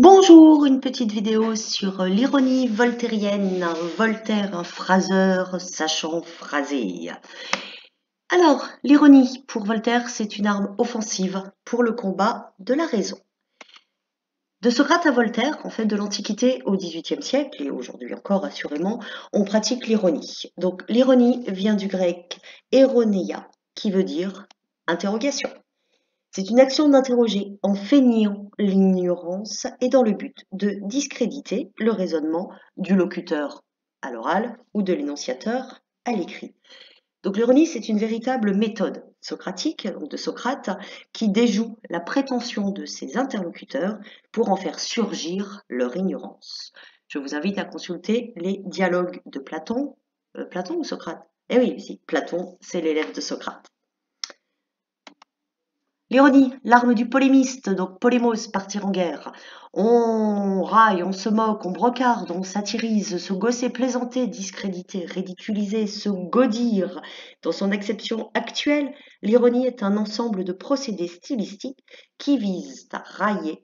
Bonjour, une petite vidéo sur l'ironie voltairienne. Voltaire, un phraseur sachant phraser. Alors, l'ironie, pour Voltaire, c'est une arme offensive pour le combat de la raison. De Socrate à Voltaire, en fait, de l'Antiquité au XVIIIe siècle, et aujourd'hui encore assurément, on pratique l'ironie. Donc, l'ironie vient du grec eroneia, qui veut dire interrogation. C'est une action d'interroger en feignant l'ignorance et dans le but de discréditer le raisonnement du locuteur à l'oral ou de l'énonciateur à l'écrit. Donc l'ironie, c'est une véritable méthode socratique, donc de Socrate, qui déjoue la prétention de ses interlocuteurs pour en faire surgir leur ignorance. Je vous invite à consulter les dialogues de Platon. Platon ou Socrate? Eh oui, si, Platon, c'est l'élève de Socrate. L'ironie, l'arme du polémiste, donc polémos, partir en guerre. On raille, on se moque, on brocarde, on satirise, se gausser, plaisanter, discréditer, ridiculiser, se gaudir. Dans son acception actuelle, l'ironie est un ensemble de procédés stylistiques qui visent à railler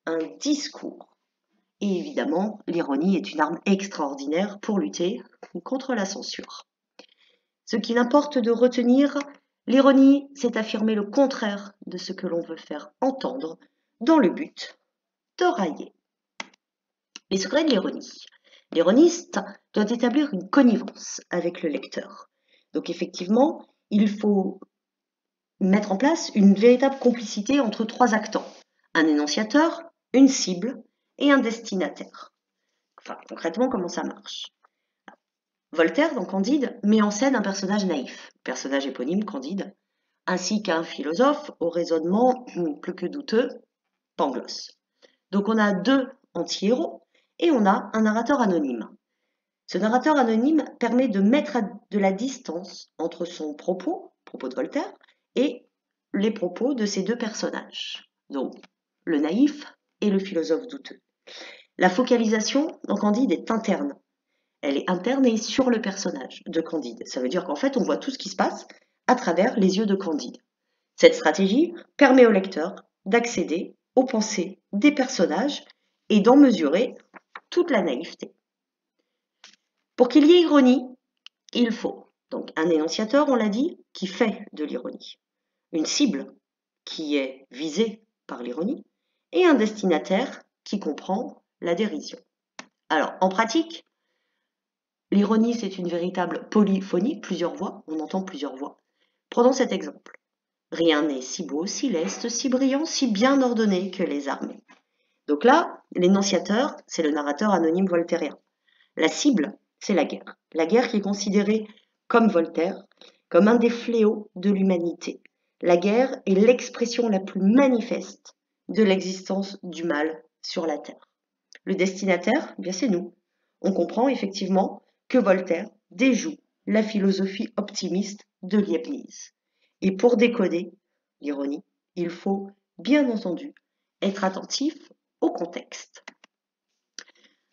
un discours. Et évidemment, l'ironie est une arme extraordinaire pour lutter contre la censure. Ce qu'il importe de retenir, l'ironie, c'est affirmer le contraire de ce que l'on veut faire entendre dans le but de railler. Les secrets de l'ironie. L'ironiste doit établir une connivence avec le lecteur. Donc effectivement, il faut mettre en place une véritable complicité entre trois actants. Un énonciateur, une cible et un destinataire. Enfin, concrètement, comment ça marche? Voltaire, dans Candide, met en scène un personnage naïf, personnage éponyme Candide, ainsi qu'un philosophe au raisonnement plus que douteux, Pangloss. Donc on a deux anti-héros et on a un narrateur anonyme. Ce narrateur anonyme permet de mettre de la distance entre son propos de Voltaire, et les propos de ces deux personnages, donc le naïf et le philosophe douteux. La focalisation dans Candide est interne. Elle est interne et sur le personnage de Candide. Ça veut dire qu'en fait, on voit tout ce qui se passe à travers les yeux de Candide. Cette stratégie permet au lecteur d'accéder aux pensées des personnages et d'en mesurer toute la naïveté. Pour qu'il y ait ironie, il faut donc un énonciateur, on l'a dit, qui fait de l'ironie, une cible qui est visée par l'ironie et un destinataire qui comprend la dérision. Alors, en pratique, l'ironie, c'est une véritable polyphonie, plusieurs voix, on entend plusieurs voix. Prenons cet exemple. Rien n'est si beau, si leste, si brillant, si bien ordonné que les armées. Donc là, l'énonciateur, c'est le narrateur anonyme voltairien. La cible, c'est la guerre. La guerre qui est considérée, comme Voltaire, comme un des fléaux de l'humanité. La guerre est l'expression la plus manifeste de l'existence du mal sur la Terre. Le destinataire, eh bien c'est nous. On comprend effectivement que Voltaire déjoue la philosophie optimiste de Leibniz. Et pour décoder l'ironie, il faut, bien entendu, être attentif au contexte.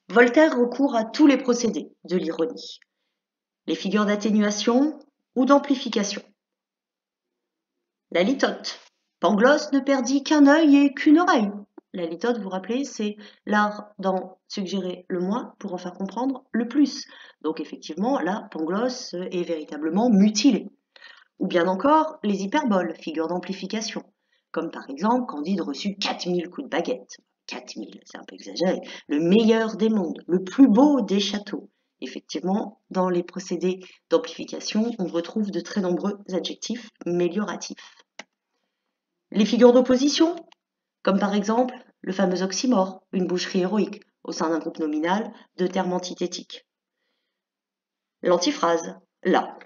Voltaire recourt à tous les procédés de l'ironie, les figures d'atténuation ou d'amplification. La litote. Pangloss ne perdit qu'un œil et qu'une oreille. La litote, vous vous rappelez, c'est l'art d'en suggérer le moins pour en faire comprendre le plus. Donc effectivement, là, Pangloss est véritablement mutilé. Ou bien encore, les hyperboles, figures d'amplification, comme par exemple Candide reçut 4000 coups de baguette. 4000, c'est un peu exagéré. Le meilleur des mondes, le plus beau des châteaux. Effectivement, dans les procédés d'amplification, on retrouve de très nombreux adjectifs mélioratifs. Les figures d'opposition, comme par exemple le fameux oxymore, une boucherie héroïque, au sein d'un groupe nominal de termes antithétiques. L'antiphrase, là.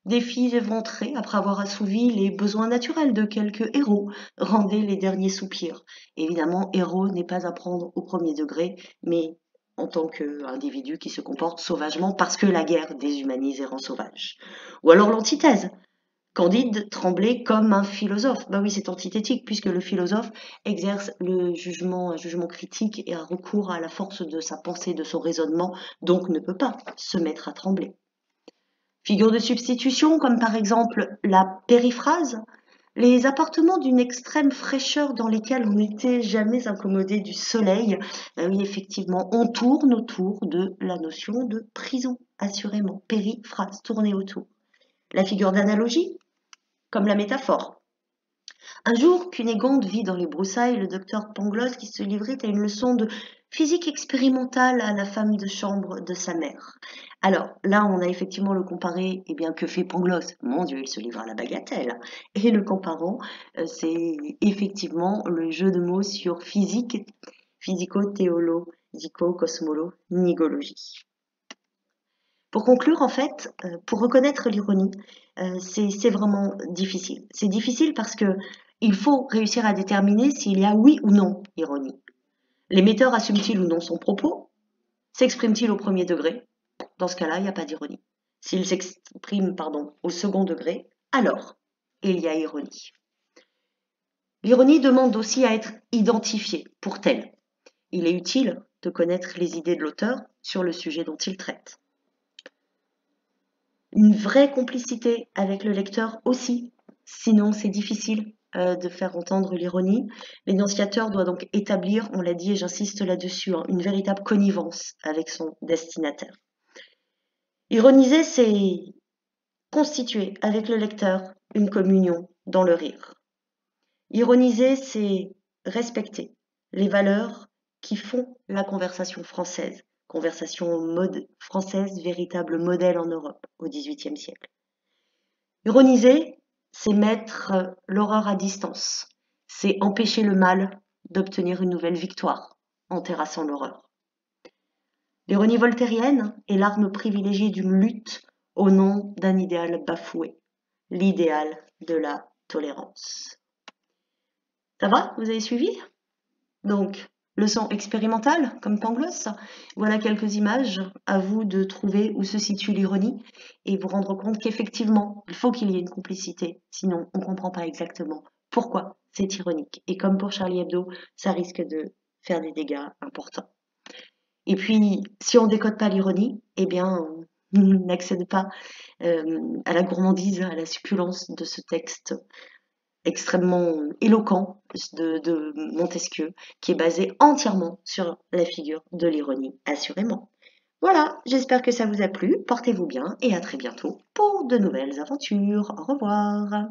Des filles éventrées, après avoir assouvi les besoins naturels de quelques héros, rendaient les derniers soupirs. Évidemment, héros n'est pas à prendre au premier degré, mais en tant qu'individu qui se comporte sauvagement parce que la guerre déshumanise et rend sauvage. Ou alors l'antithèse. Candide tremblait comme un philosophe. Ben oui, c'est antithétique puisque le philosophe exerce un jugement critique et a recours à la force de sa pensée, de son raisonnement, donc ne peut pas se mettre à trembler. Figure de substitution, comme par exemple la périphrase. Les appartements d'une extrême fraîcheur dans lesquels on n'était jamais incommodé du soleil, oui, effectivement, on tourne autour de la notion de prison, assurément. Périphrase, tourner autour. La figure d'analogie, comme la métaphore. Un jour, Cunégonde vit dans les broussailles le docteur Pangloss qui se livrait à une leçon de physique expérimentale à la femme de chambre de sa mère. Alors là, on a effectivement le comparé, eh bien, que fait Pangloss? Mon Dieu, il se livre à la bagatelle. Et le comparant, c'est effectivement le jeu de mots sur physique, physico-théologico-cosmolo-nigologie. Pour conclure, en fait, pour reconnaître l'ironie, c'est vraiment difficile. C'est difficile parce que il faut réussir à déterminer s'il y a oui ou non ironie. L'émetteur assume-t-il ou non son propos? S'exprime-t-il au premier degré? Dans ce cas-là, il n'y a pas d'ironie. S'il s'exprime, au second degré, alors il y a ironie. L'ironie demande aussi à être identifiée pour telle. Il est utile de connaître les idées de l'auteur sur le sujet dont il traite. Une vraie complicité avec le lecteur aussi, sinon c'est difficile de faire entendre l'ironie. L'énonciateur doit donc établir, on l'a dit et j'insiste là-dessus, une véritable connivence avec son destinataire. Ironiser, c'est constituer avec le lecteur une communion dans le rire. Ironiser, c'est respecter les valeurs qui font la conversation française. Conversation française, véritable modèle en Europe au XVIIIe siècle. Ironiser, c'est mettre l'horreur à distance. C'est empêcher le mal d'obtenir une nouvelle victoire en terrassant l'horreur. L'ironie voltairienne est l'arme privilégiée d'une lutte au nom d'un idéal bafoué, l'idéal de la tolérance. Ça va? Vous avez suivi? Donc, leçon expérimentale, comme Pangloss. Voilà quelques images. À vous de trouver où se situe l'ironie et vous rendre compte qu'effectivement, il faut qu'il y ait une complicité. Sinon, on ne comprend pas exactement pourquoi c'est ironique. Et comme pour Charlie Hebdo, ça risque de faire des dégâts importants. Et puis, si on ne décode pas l'ironie, eh bien, on n'accède pas à la gourmandise, à la succulence de ce texte extrêmement éloquent de Montesquieu, qui est basé entièrement sur la figure de l'ironie, assurément. Voilà, j'espère que ça vous a plu, portez-vous bien et à très bientôt pour de nouvelles aventures. Au revoir.